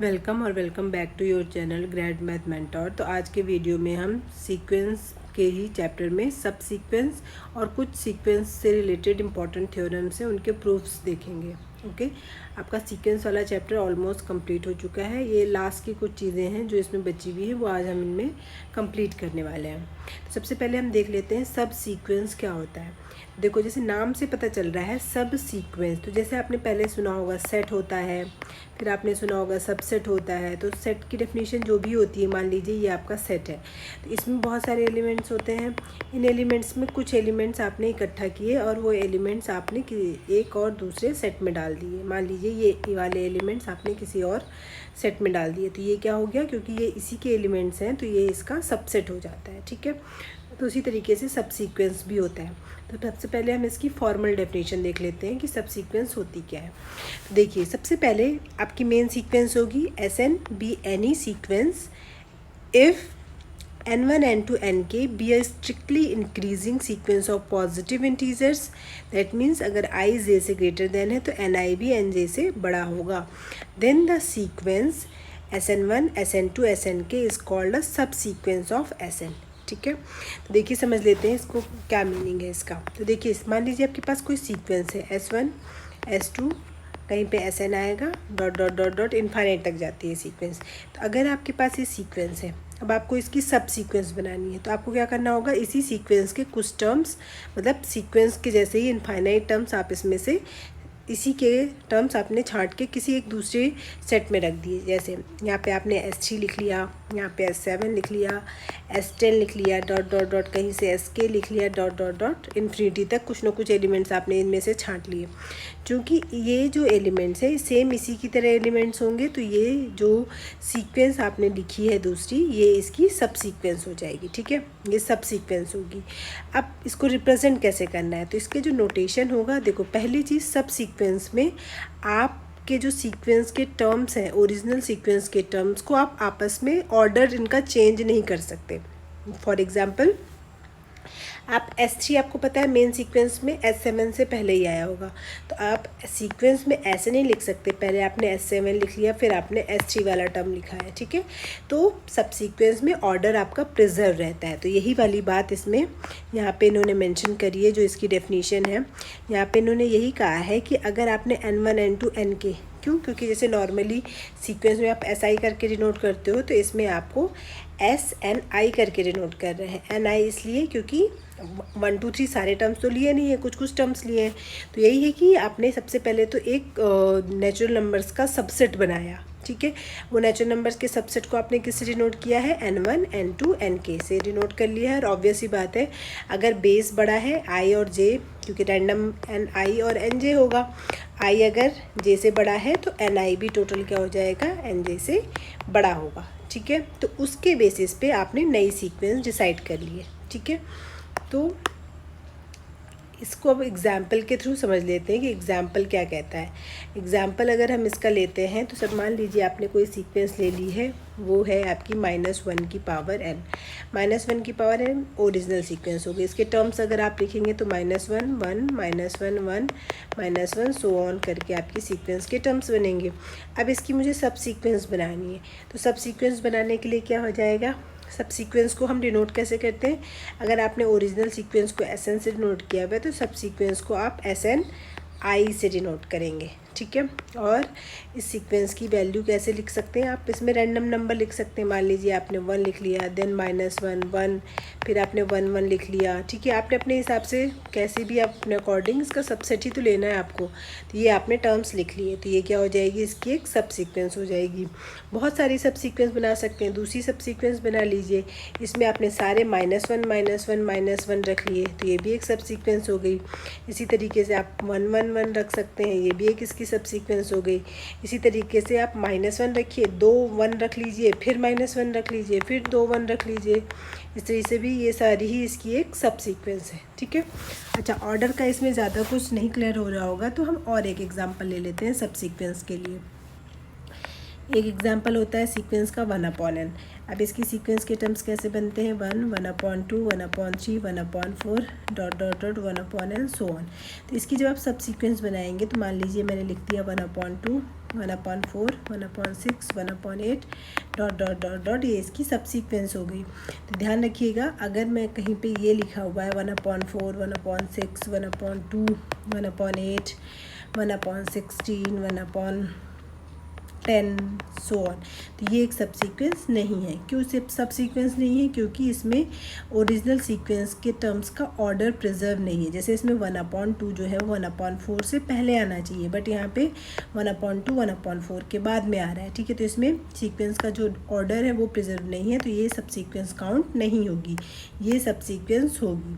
Welcome और welcome back to your channel grand math mentor. तो आज के वीडियो में हम सीक्वेंस के ही चैप्टर में सब सीक्वेंस और कुछ सीक्वेंस से रिलेटेड इंपॉर्टेंट थ्योरम्स हैं, उनके प्रूफ्स देखेंगे। ओके, आपका सीक्वेंस वाला चैप्टर ऑलमोस्ट कंप्लीट हो चुका है। ये लास्ट की कुछ चीज़ें हैं जो इसमें बची हुई है, वो आज हम इनमें कंप्लीट करने वाले हैं। तो सबसे पहले हम देख लेते हैं सब सीक्वेंस क्या होता है। देखो, जैसे नाम से पता चल रहा है सब सीक्वेंस, तो जैसे आपने पहले सुना होगा सेट होता है, फिर आपने सुना होगा सबसेट होता है। तो सेट की डेफिनेशन जो भी होती है, मान लीजिए ये आपका सेट है, तो इसमें बहुत सारे एलिमेंट्स होते हैं। इन एलिमेंट्स में कुछ एलिमेंट्स आपने इकट्ठा किए और वो एलिमेंट्स आपने एक और दूसरे सेट में डाल दिए। मान लीजिए ये वाले एलिमेंट्स आपने किसी और सेट में डाल दिए, तो ये क्या हो गया, क्योंकि ये इसी के एलिमेंट्स हैं तो ये इसका सबसेट हो जाता है। ठीक है, तो उसी तरीके से सब सीक्वेंस भी होता है। तो सबसे पहले हम इसकी फॉर्मल डेफिनेशन देख लेते हैं कि सब सीक्वेंस होती क्या है। तो देखिए, सबसे पहले आपकी मेन सीक्वेंस होगी SN be any sequence if N1 N2 Nk be a strictly increasing sequence of positive integers। that means अगर I j से greater than है तो Ni भी Nj से बड़ा होगा। then the sequence Sn1 Sn2 Snk is called a subsequence of Sn। ठीक है, तो देखिए समझ लेते हैं इसको क्या मीनिंग है इसका। तो देखिए, मान लीजिए आपके पास कोई सीक्वेंस है S1 S2, कहीं पे Sn आएगा, dot dot dot dot infinite तक जाती है सीक्वेंस। तो अगर आपके पास ये सीक्वेंस है, अब आपको इसकी सब सीक्वेंस बनानी है, तो आपको क्या करना होगा, इसी सीक्वेंस के कुछ टर्म्स, मतलब सीक्वेंस के जैसे ही इनफाइनाइट टर्म्स आप इसमें से इसी के टर्म्स आपने छांट के किसी एक दूसरे सेट में रख दिए। जैसे यहाँ पे आपने S3 लिख लिया, यहाँ पे S7 लिख लिया, S10 लिख लिया, डॉट डॉट डॉट कहीं से Sk लिख लिया, डॉट डॉट डॉट इन्फिनिटी तक कुछ ना कुछ एलिमेंट्स आपने इनमें से छांट लिए। क्योंकि ये जो एलिमेंट्स है सेम इसी की तरह एलिमेंट्स होंगे, तो ये जो सीक्वेंस आपने लिखी है दूसरी, ये इसकी सब सीक्वेंस हो जाएगी। ठीक है, ये सब सीक्वेंस होगी। अब इसको रिप्रेजेंट कैसे करना है, तो इसके जो नोटेशन होगा, देखो पहली चीज़, सब सीक्वेंस में आपके जो सीक्वेंस के टर्म्स हैं, ओरिजिनल सीक्वेंस के टर्म्स को आप आपस में ऑर्डर इनका चेंज नहीं कर सकते। फॉर एग्जाम्पल, आप S3 आपको पता है मेन सीक्वेंस में S7 से पहले ही आया होगा, तो आप सीक्वेंस में ऐसे नहीं लिख सकते, पहले आपने S7 लिख लिया फिर आपने S3 वाला टर्म लिखा है। ठीक है, तो सब सीक्वेंस में ऑर्डर आपका प्रिजर्व रहता है। तो यही वाली बात इसमें यहाँ पे इन्होंने मेंशन करी है, जो इसकी डेफिनेशन है। यहाँ पे इन्होंने यही कहा है कि अगर आपने N1 N2 Nk, क्यों, क्योंकि जैसे नॉर्मली सीक्वेंस में आप SI करके डिनोट करते हो, तो इसमें आपको SNI करके डिनोट कर रहे हैं। NI इसलिए क्योंकि 1 2 3 सारे टर्म्स तो लिए नहीं है, कुछ कुछ टर्म्स लिए हैं। तो यही है कि आपने सबसे पहले तो एक नेचुरल नंबर्स का सबसेट बनाया। ठीक है, वो नेचुरल नंबर्स के सबसेट को आपने किससे डिनोट किया है, N1 N2 Nk से डिनोट कर लिया है। और ऑब्वियस ही बात है, अगर बेस बड़ा है I और J, क्योंकि रैंडम Ni और Nj होगा, I अगर J से बड़ा है तो Ni भी टोटल क्या हो जाएगा, Nj से बड़ा होगा। ठीक है, तो उसके बेसिस पे आपने नई सीक्वेंस डिसाइड कर ली है। ठीक है, तो इसको अब एग्जाम्पल के थ्रू समझ लेते हैं कि एग्जाम्पल क्या कहता है। एग्जाम्पल अगर हम इसका लेते हैं, तो सब मान लीजिए आपने कोई सीक्वेंस ले ली है, वो है आपकी -1 की पावर n। -1 की पावर n ओरिजिनल सीक्वेंस होगी। इसके टर्म्स अगर आप लिखेंगे तो -1 1 -1 1 -1 सो ऑन करके आपकी सीक्वेंस के टर्म्स बनेंगे। अब इसकी मुझे सब सीक्वेंस बनानी है, तो सब सीक्वेंस बनाने के लिए क्या हो जाएगा, सब सीक्वेंस को हम डिनोट कैसे करते हैं, अगर आपने ओरिजिनल सीक्वेंस को Sn से डिनोट किया हुआ है, तो सब सीक्वेंस को आप SNI से डिनोट करेंगे। ठीक है, और इस सीक्वेंस की वैल्यू कैसे लिख सकते हैं, आप इसमें रैंडम नंबर लिख सकते हैं। मान लीजिए आपने 1 लिख लिया, देन -1 1, फिर आपने 1 1 लिख लिया। ठीक है, आपने अपने हिसाब से कैसे भी आप अपने अकॉर्डिंग इसका सबसेट ही तो लेना है आपको, तो ये आपने टर्म्स लिख लिए, तो ये क्या हो जाएगी, इसकी एक सब सीक्वेंस हो जाएगी। बहुत सारी सब सीक्वेंस बना सकते हैं, दूसरी सब सीक्वेंस बना लीजिए, इसमें आपने सारे -1 -1 -1 रख लिए, तो ये भी एक सब सीक्वेंस हो गई। इसी तरीके से आप 1 1 1 रख सकते हैं, ये भी एक इसकी सब सीक्वेंस हो गई। इसी तरीके से आप -1 रखिए, 2 1 रख लीजिए, फिर -1 रख लीजिए, फिर 2 1 रख लीजिए। इस तरीके से भी ये सारी ही इसकी एक सब सीक्वेंस है। ठीक है, अच्छा, ऑर्डर का इसमें ज़्यादा कुछ नहीं क्लियर हो रहा होगा, तो हम और एक एग्जांपल ले लेते हैं सब सीक्वेंस के लिए। एक एग्जांपल होता है सीक्वेंस का 1/n। अब इसकी सीक्वेंस के टर्म्स कैसे बनते हैं, 1 1/2 1/3 1/4 dot dot dot 1/n so on. तो इसकी जब आप सब सीक्वेंस बनाएंगे, तो मान लीजिए मैंने लिख दिया 1/2 1/4, 1/6, 1/8 डॉट डॉट डॉट डॉट, ये इसकी सब सीक्वेंस हो गई। तो ध्यान रखिएगा, अगर मैं कहीं पे ये लिखा हुआ है 1/4, 1/6, 1/2, 1/8, 1/16, 1/10 सो ऑन, तो ये एक सब सीक्वेंस नहीं है। क्यों सब सीक्वेंस नहीं है? क्योंकि इसमें ओरिजिनल सीक्वेंस के टर्म्स का ऑर्डर प्रिजर्व नहीं है। जैसे इसमें 1/2 जो है 1/4 से पहले आना चाहिए, बट यहाँ पे 1/2 1/4 के बाद में आ रहा है, ठीक है। तो इसमें सीक्वेंस का जो ऑर्डर है वो प्रिजर्व नहीं है, तो ये सब सीक्वेंस काउंट नहीं होगी, ये सब सीक्वेंस होगी।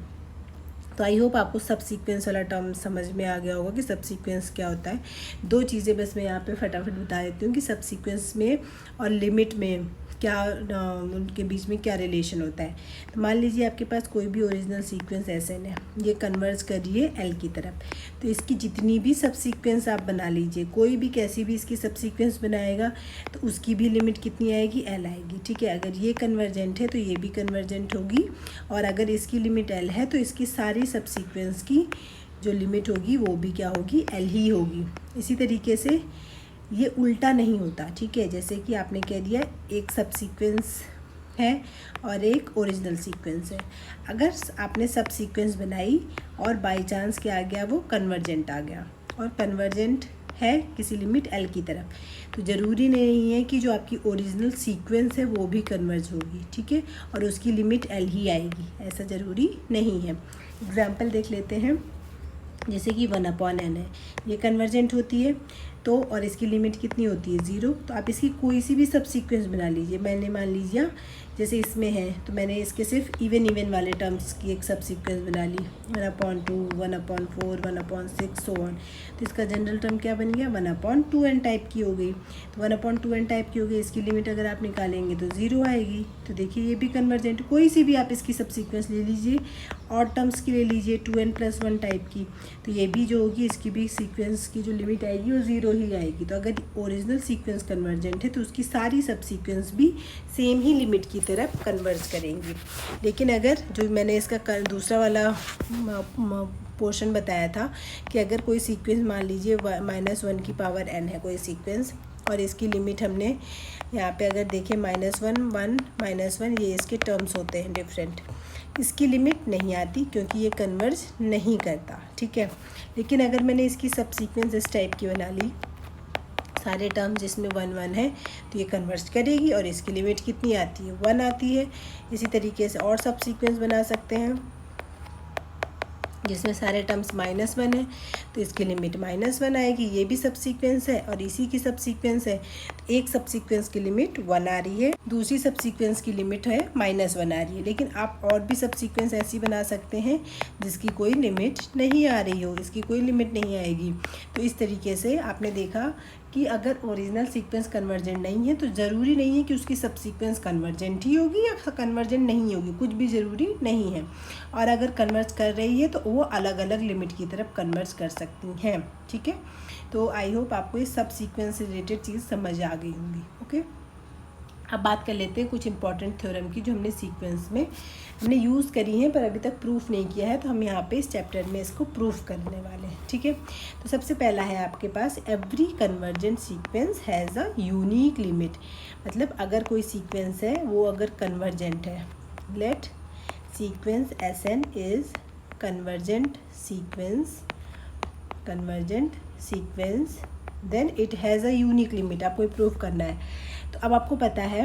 तो आई होप आपको सब सीक्वेंस वाला टर्म समझ में आ गया होगा कि सब सीक्वेंस क्या होता है। दो चीज़ें बस मैं यहाँ पे फटाफट बता देती हूँ कि सब सीक्वेंस में और लिमिट में क्या उनके बीच में क्या रिलेशन होता है। तो मान लीजिए आपके पास कोई भी ओरिजिनल सीक्वेंस SN है, ये कन्वर्ज कर रही है L की तरफ, तो इसकी जितनी भी सब सीक्वेंस आप बना लीजिए, कोई भी कैसी भी इसकी सब सीक्वेंस बनाएगा तो उसकी भी लिमिट कितनी आएगी? L आएगी, ठीक है। अगर ये कन्वर्जेंट है तो ये भी कन्वर्जेंट होगी, और अगर इसकी लिमिट L है तो इसकी सारी सब सीक्वेंस की जो लिमिट होगी वो भी क्या होगी? L ही होगी। इसी तरीके से ये उल्टा नहीं होता, ठीक है। जैसे कि आपने कह दिया एक सब सीक्वेंस है और एक ओरिजिनल सीक्वेंस है, अगर आपने सब सीक्वेंस बनाई और बाय चांस क्या आ गया? वो कन्वर्जेंट आ गया, और कन्वर्जेंट है किसी लिमिट L की तरफ, तो ज़रूरी नहीं है कि जो आपकी ओरिजिनल सीक्वेंस है वो भी कन्वर्ज होगी, ठीक है, और उसकी लिमिट L ही आएगी, ऐसा ज़रूरी नहीं है। एग्जाम्पल देख लेते हैं, जैसे कि 1/n है, ये कन्वर्जेंट होती है तो, और इसकी लिमिट कितनी होती है? 0। तो आप इसकी कोई सी भी सब सीक्वेंस बना लीजिए। मैंने मान लीजिए जैसे इसमें है तो मैंने इसके सिर्फ इवन वाले टर्म्स की एक सब सीक्वेंस बना ली, 1/2, 1/4, 1/6 सो ऑन। तो इसका जनरल टर्म क्या बन गया? 1/2n टाइप की हो गई। तो 1/2n टाइप की हो गई, इसकी लिमिट अगर आप निकालेंगे तो 0 आएगी। तो देखिए ये भी कन्वर्जेंट, कोई सी भी आप इसकी सब सीक्वेंस ले लीजिए, और टर्म्स की ले लीजिए 2n+1 टाइप की, तो ये भी जो होगी इसकी भी सीक्वेंस की जो लिमिट आएगी वो 0 ही आएगी। तो अगर ओरिजिनल सीक्वेंस कन्वर्जेंट है तो उसकी सारी सब सीक्वेंस भी सेम ही लिमिट की तरफ कन्वर्ज करेंगी। लेकिन अगर जो मैंने इसका दूसरा वाला पोर्शन बताया था कि अगर कोई सीक्वेंस मान लीजिए -1n है कोई सीक्वेंस, और इसकी लिमिट हमने यहाँ पे अगर देखें -1 1 -1, ये इसके टर्म्स होते हैं डिफरेंट, इसकी लिमिट नहीं आती क्योंकि ये कन्वर्ज नहीं करता, ठीक है। लेकिन अगर मैंने इसकी सब सीक्वेंस इस टाइप की बना ली, सारे टर्म्स जिसमें 1 1 है, तो ये कन्वर्ज करेगी, और इसकी लिमिट कितनी आती है? 1 आती है। इसी तरीके से और सब सीक्वेंस बना सकते हैं जिसमें सारे टर्म्स -1 है, तो इसकी लिमिट -1 आएगी, ये भी सब सीक्वेंस है और इसी की सब सीक्वेंस है। एक सब सीक्वेंस की लिमिट 1 आ रही है, दूसरी सब सीक्वेंस की लिमिट है -1 आ रही है। लेकिन आप और भी सब सीक्वेंस ऐसी बना सकते हैं जिसकी कोई लिमिट नहीं आ रही हो, इसकी कोई लिमिट नहीं आएगी। तो इस तरीके से आपने देखा कि अगर ओरिजिनल सीक्वेंस कन्वर्जेंट नहीं है तो ज़रूरी नहीं है कि उसकी सब सीक्वेंस कन्वर्जेंट ही होगी या कन्वर्जेंट नहीं होगी, कुछ भी ज़रूरी नहीं है। और अगर कन्वर्ज कर रही है तो वो अलग अलग लिमिट की तरफ कन्वर्ज कर सकती हैं, ठीक है। तो आई होप आपको ये सब सीक्वेंस से रिलेटेड चीज़ समझ आ गई होंगी, ओके। अब बात कर लेते हैं कुछ इंपॉर्टेंट थ्योरम की जो हमने सीक्वेंस में हमने यूज़ करी हैं पर अभी तक प्रूफ नहीं किया है, तो हम यहाँ पे इस चैप्टर में इसको प्रूफ करने वाले हैं, ठीक है। तो सबसे पहला है आपके पास, every convergent sequence has a unique limit. मतलब अगर कोई सीक्वेंस है वो अगर कन्वर्जेंट है, let sequence SN is convergent sequence then it has a unique limit. आपको ये प्रूफ करना है। तो अब आपको पता है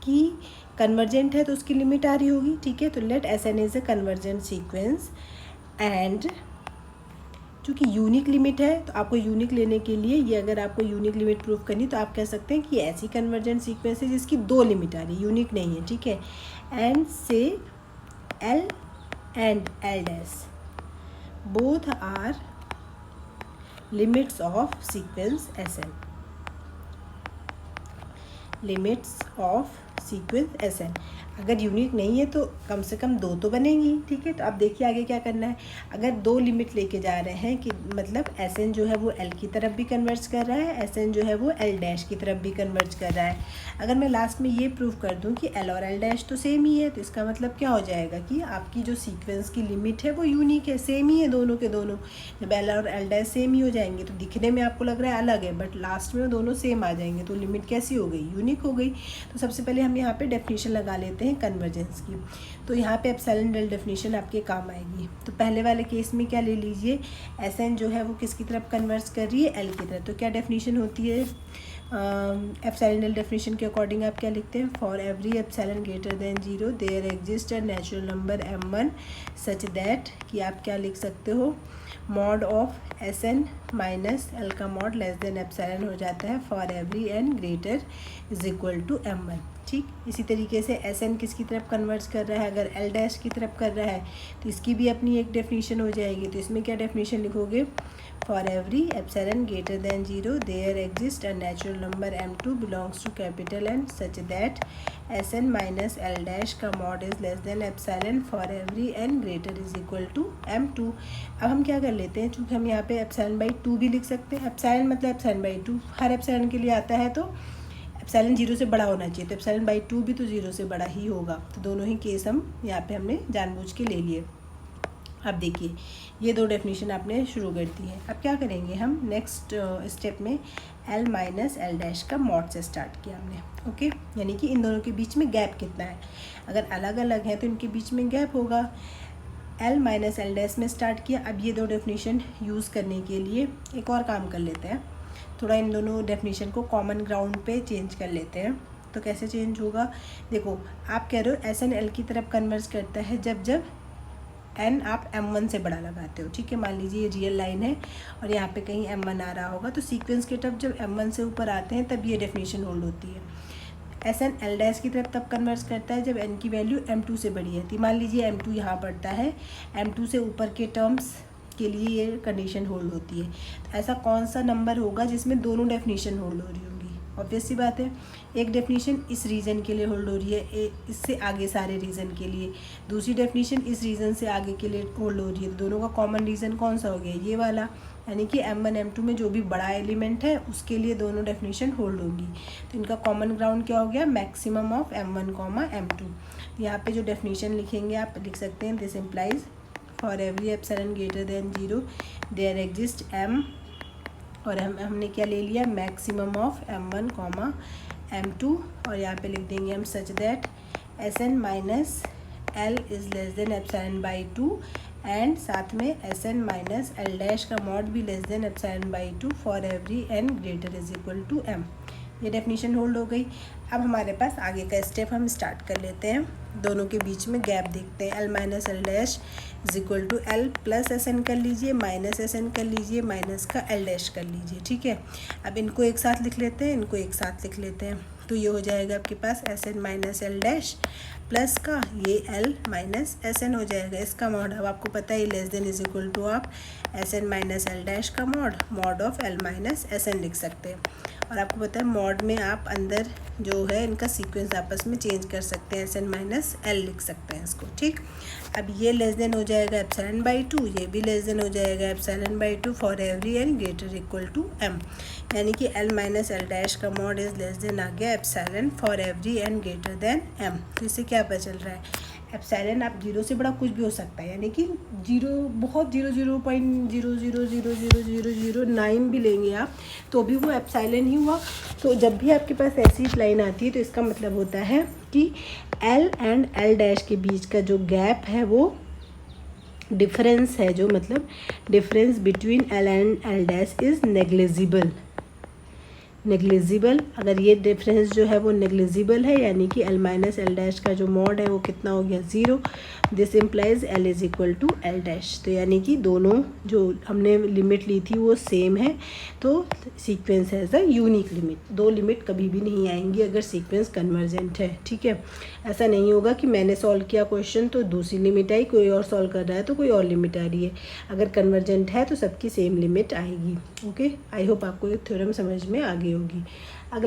कि कन्वर्जेंट है तो उसकी लिमिट आ रही होगी, ठीक है। तो let SN is a convergent sequence, and चूँकि यूनिक लिमिट है तो आपको यूनिक लेने के लिए ये अगर आपको यूनिक लिमिट प्रूफ करनी तो आप कह सकते हैं कि ऐसी कन्वर्जेंट सीक्वेंस है जिसकी 2 लिमिट आ रही है, यूनिक नहीं है, ठीक है। एंड से L and L' both are limits of sequence SN. Limits of sequence SN. अगर यूनिक नहीं है तो कम से कम 2 तो बनेंगी, ठीक है। तो अब देखिए आगे क्या करना है। अगर 2 लिमिट लेके जा रहे हैं कि मतलब एसएन जो है वो एल की तरफ भी कन्वर्ज कर रहा है, एसएन जो है वो एल डैश की तरफ भी कन्वर्ज कर रहा है। अगर मैं लास्ट में ये प्रूव कर दूं कि एल और एल डैश तो सेम ही है, तो इसका मतलब क्या हो जाएगा कि आपकी जो सीक्वेंस की लिमिट है वो यूनिक है, सेम ही है दोनों के दोनों। जब एल और एल डैश सेम ही हो जाएंगे तो दिखने में आपको लग रहा है अलग है, बट लास्ट में वो दोनों सेम आ जाएंगे, तो लिमिट कैसी हो गई, यूनिक हो गई। तो सबसे पहले हम यहाँ पे डेफिनेशन लगा लेते हैं कन्वर्जेंस की। तो यहाँ पे एप्सिलॉन डेल डेफिनेशन आपके काम आएगी। तो पहले वाले केस में क्या ले लीजिए, एस एन जो है वो किसकी तरफ कन्वर्ज कर रही है, एल की तरफ। तो क्या डेफिनेशन होती है, एप्सिलॉन डेल डेफिनेशन के अकॉर्डिंग आप क्या लिखते हैं, for every epsilon greater than 0 there exist a natural number m1 such that, कि आप क्या लिख सकते हो, mod of S N minus L का मॉड लेस देन एप्सिलॉन हो जाता है for every N greater is equal to m1, ठीक। इसी तरीके से एस एन किसकी तरफ कन्वर्ट कर रहा है, अगर एल डैश की तरफ कर रहा है तो इसकी भी अपनी एक डेफिनेशन हो जाएगी। तो इसमें क्या डेफिनेशन लिखोगे, for every epsilon greater than 0 there exist a natural number m2 belongs to capital N such that S N minus L dash का mod is less than epsilon for every n greater is equal to m2। अब हम क्या कर लेते हैं, चूँकि हम यहाँ पे एप्सिलॉन बाई 2 भी लिख सकते हैं, एप्सिलॉन मतलब एप्सिलॉन बाई 2 हर एप्सिलॉन के लिए आता है, तो एप्सिलॉन 0 से बड़ा होना चाहिए, तो एप्सिलॉन बाई 2 भी तो 0 से बड़ा ही होगा। तो दोनों ही केस हम यहाँ पे हमने जानबूझ के ले लिए। अब देखिए ये 2 डेफिनेशन आपने शुरू कर दी है। अब क्या करेंगे हम नेक्स्ट स्टेप में, एल माइनस एल डैश का मॉड से स्टार्ट किया हमने, ओके। यानी कि इन दोनों के बीच में गैप कितना है, अगर अलग अलग है तो इनके बीच में गैप होगा। एल माइनस एल डैश में स्टार्ट किया। अब ये 2 डेफिनेशन यूज़ करने के लिए एक और काम कर लेते हैं, थोड़ा इन दोनों डेफिनेशन को कॉमन ग्राउंड पे चेंज कर लेते हैं। तो कैसे चेंज होगा, देखो आप कह रहे हो एस एन एल की तरफ कन्वर्ज करता है जब जब एन आप m1 से बड़ा लगाते हो, ठीक है। मान लीजिए ये रियल लाइन है और यहाँ पे कहीं m1 आ रहा होगा, तो सीक्वेंस के टर्म जब m1 से ऊपर आते हैं तब ये डेफिनेशन होल्ड होती है। एस एन एल डैश की तरफ तब कन्वर्ज करता है जब n की वैल्यू m2 से बड़ी है। तो मान लीजिए m2 यहाँ पड़ता है, m2 से ऊपर के टर्म्स के लिए ये कंडीशन होल्ड होती है। तो ऐसा कौन सा नंबर होगा जिसमें दोनों डेफिनेशन होल्ड हो रही होंगी, ऑब्वियस सी बात है। एक डेफिनेशन इस रीजन के लिए होल्ड हो रही है, इससे आगे सारे रीजन के लिए, दूसरी डेफिनेशन इस रीजन से आगे के लिए होल्ड हो रही है। तो दोनों का कॉमन रीजन कौन सा हो गया, ये वाला, यानी कि m1 m2 में जो भी बड़ा एलिमेंट है उसके लिए दोनों डेफिनेशन होल्ड होगी। तो इनका कॉमन ग्राउंड क्या हो गया, मैक्सिमम ऑफ m1, m2। यहाँ पे जो डेफिनेशन लिखेंगे आप लिख सकते हैं, this implies for every epsilon greater than 0 there exist m, और हमने क्या ले लिया, मैक्सिमम ऑफ m1, m2, और यहाँ पे लिख देंगे हम such that S N minus L is less than epsilon by 2 and साथ में S N minus L dash का मॉड भी less than epsilon by 2 for every n greater is equal to m। ये डेफिनेशन होल्ड हो गई। अब हमारे पास आगे का स्टेप हम स्टार्ट कर लेते हैं, दोनों के बीच में गैप देखते हैं। L minus L dash is equal to L plus S N कर लीजिए, माइनस एस एन कर लीजिए, माइनस का एल डैश कर लीजिए, ठीक है। अब इनको एक साथ लिख लेते हैं, इनको एक साथ लिख लेते हैं। तो ये हो जाएगा आपके पास S N minus L dash plus का ये एल माइनस एस एन हो जाएगा, इसका मॉड। अब आपको पता है less than is equal to आप S N minus L dash का mod of L minus S N लिख सकते हैं। और आपको पता है मॉड में आप अंदर जो है इनका सीक्वेंस आपस में चेंज कर सकते हैं, एस एन माइनस एल लिख सकते हैं इसको, ठीक। अब ये लेस देन हो जाएगा एप्सिलॉन बाई 2, ये भी लेस देन हो जाएगा epsilon by 2 for every N greater equal to m, यानी कि एल माइनस एल डैश का मॉड इज लेस देन आ गया epsilon for every N greater than m। तो इससे क्या पता चल रहा है, एप्सिलॉन आप 0 से बड़ा कुछ भी हो सकता है, यानी कि 0 बहुत 0.0000009 भी लेंगे आप तो भी वो एप्सिलॉन ही हुआ। तो जब भी आपके पास ऐसी लाइन आती है तो इसका मतलब होता है कि एल एंड एल डैश के बीच का जो गैप है वो डिफरेंस है, जो मतलब difference between L and L dash is negligible. अगर ये डिफरेंस जो है वो नेग्लिजिबल है, यानी कि एल माइनस एल डैश का जो मॉड है वो कितना हो गया, 0। This implies L is equal to L dash. तो यानी कि दोनों जो हमने लिमिट ली थी वो सेम है, तो sequence has a unique limit. 2 limit कभी भी नहीं आएंगी अगर सीक्वेंस कन्वर्जेंट है, ठीक है। ऐसा नहीं होगा कि मैंने सॉल्व किया क्वेश्चन तो दूसरी लिमिट आई, कोई और सॉल्व कर रहा है तो कोई और लिमिट आ रही है। अगर कन्वर्जेंट है तो सबकी सेम लिमिट आएगी, ओके। आई होप आपको ये थ्योरम समझ में आ गई होगी। अगला